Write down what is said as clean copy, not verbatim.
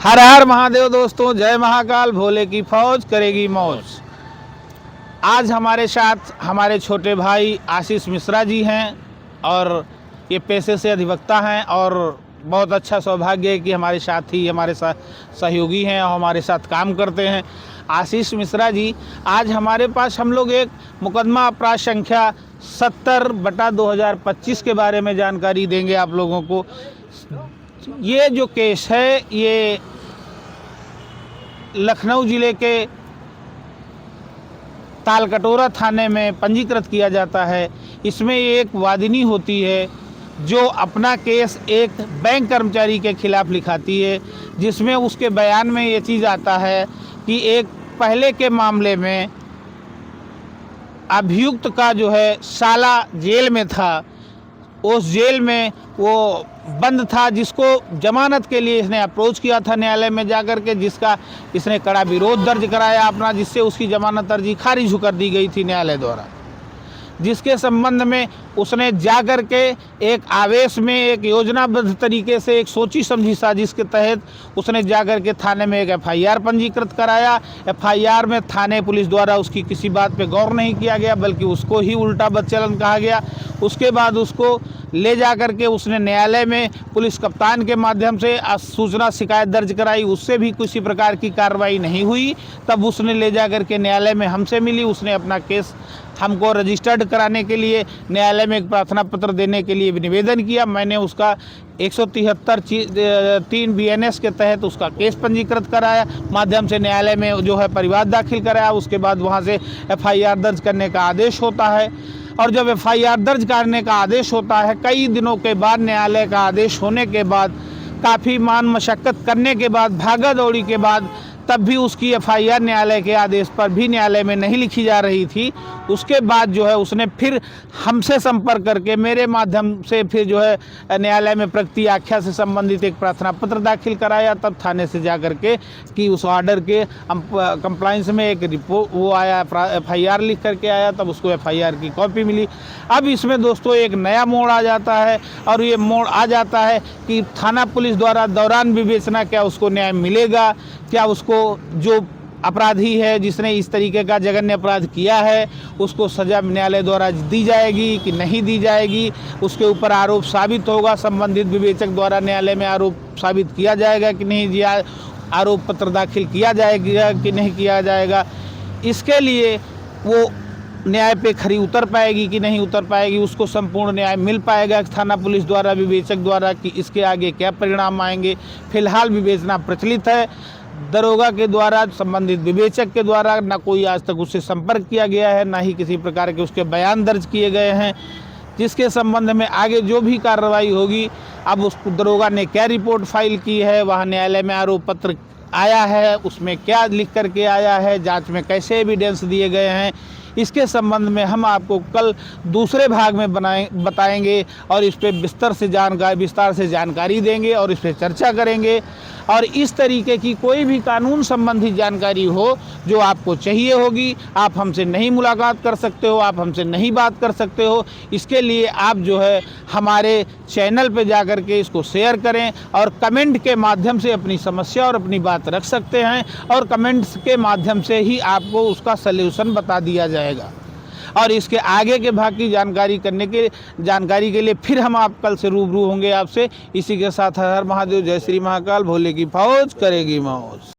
हर हर महादेव दोस्तों, जय महाकाल, भोले की फौज करेगी मौज। आज हमारे साथ हमारे छोटे भाई आशीष मिश्रा जी हैं और ये पेशे से अधिवक्ता हैं और बहुत अच्छा सौभाग्य है कि हमारे साथ ही हमारे साथ सहयोगी हैं और हमारे साथ काम करते हैं। आशीष मिश्रा जी, आज हमारे पास हम लोग एक मुकदमा अपराध संख्या 70/2025 के बारे में जानकारी देंगे आप लोगों को। ये जो केस है ये लखनऊ ज़िले के तालकटोरा थाने में पंजीकृत किया जाता है। इसमें एक वादिनी होती है जो अपना केस एक बैंक कर्मचारी के खिलाफ लिखाती है, जिसमें उसके बयान में ये चीज़ आता है कि एक पहले के मामले में अभियुक्त का जो है साला जेल में था, उस जेल में वो बंद था, जिसको जमानत के लिए इसने अप्रोच किया था न्यायालय में जाकर के, जिसका इसने कड़ा विरोध दर्ज कराया अपना, जिससे उसकी जमानत अर्जी खारिज कर दी गई थी न्यायालय द्वारा। जिसके संबंध में उसने जाकर के एक आवेश में एक योजनाबद्ध तरीके से एक सोची समझी साजिश के तहत उसने जाकर के थाने में एक एफआईआर पंजीकृत कराया। एफआईआर में थाने पुलिस द्वारा उसकी किसी बात पे गौर नहीं किया गया, बल्कि उसको ही उल्टा बदचलन कहा गया। उसके बाद उसको ले जा कर के उसने न्यायालय में पुलिस कप्तान के माध्यम से सूचना शिकायत दर्ज कराई, उससे भी किसी प्रकार की कार्रवाई नहीं हुई। तब उसने ले जा कर के न्यायालय में हमसे मिली, उसने अपना केस हमको रजिस्टर्ड कराने के लिए न्यायालय में एक प्रार्थना पत्र देने के लिए निवेदन किया। मैंने उसका 173(3) BNS के तहत उसका केस पंजीकृत कराया, माध्यम से न्यायालय में जो है परिवाद दाखिल कराया। उसके बाद वहाँ से एफआईआर दर्ज करने का आदेश होता है, और जब एफआईआर दर्ज करने का आदेश होता है, कई दिनों के बाद न्यायालय का आदेश होने के बाद, काफ़ी मान मशक्क़त करने के बाद, भागा दौड़ी के बाद, तब भी उसकी एफआईआर न्यायालय के आदेश पर भी न्यायालय में नहीं लिखी जा रही थी। उसके बाद जो है उसने फिर हमसे संपर्क करके मेरे माध्यम से फिर जो है न्यायालय में प्रगति आख्या से संबंधित एक प्रार्थना पत्र दाखिल कराया। तब थाने से जा कर के कि उस ऑर्डर के कंप्लाइंस में एक रिपोर्ट वो आया, एफआईआर लिख करके आया, तब उसको एफआईआर की कॉपी मिली। अब इसमें दोस्तों एक नया मोड़ आ जाता है, और ये मोड़ आ जाता है कि थाना पुलिस द्वारा दौरान विवेचना क्या उसको न्याय मिलेगा, क्या उसको जो अपराधी है जिसने इस तरीके का जघन्य अपराध किया है उसको सजा न्यायालय द्वारा दी जाएगी कि नहीं दी जाएगी, उसके ऊपर आरोप साबित होगा, संबंधित विवेचक द्वारा न्यायालय में आरोप साबित किया जाएगा कि नहीं, आरोप पत्र दाखिल किया जाएगा कि नहीं किया जाएगा। इसके लिए वो न्याय पे खरी उतर पाएगी कि नहीं उतर पाएगी, उसको संपूर्ण न्याय मिल पाएगा थाना पुलिस द्वारा विवेचक द्वारा कि इसके आगे क्या परिणाम आएंगे। फिलहाल विवेचना प्रचलित है, दरोगा के द्वारा, संबंधित विवेचक के द्वारा ना कोई आज तक उससे संपर्क किया गया है, ना ही किसी प्रकार के उसके बयान दर्ज किए गए हैं, जिसके संबंध में आगे जो भी कार्रवाई होगी। अब उस दरोगा ने क्या रिपोर्ट फाइल की है, वहाँ न्यायालय में आरोप पत्र आया है, उसमें क्या लिख करके आया है, जांच में कैसे एविडेंस दिए गए हैं, इसके संबंध में हम आपको कल दूसरे भाग में बताएंगे और इस पर विस्तार से जानकारी देंगे और इस पर चर्चा करेंगे। और इस तरीके की कोई भी कानून संबंधी जानकारी हो जो आपको चाहिए होगी, आप हमसे नहीं मुलाकात कर सकते हो, आप हमसे नहीं बात कर सकते हो, इसके लिए आप जो है हमारे चैनल पे जाकर के इसको शेयर करें और कमेंट के माध्यम से अपनी समस्या और अपनी बात रख सकते हैं, और कमेंट्स के माध्यम से ही आपको उसका सल्यूशन बता दिया जाएगा। और इसके आगे के भाग की जानकारी के लिए फिर हम आप कल से रूबरू होंगे आपसे। इसी के साथ हर हर महादेव, जय श्री महाकाल, भोले की फौज करेगी मौज।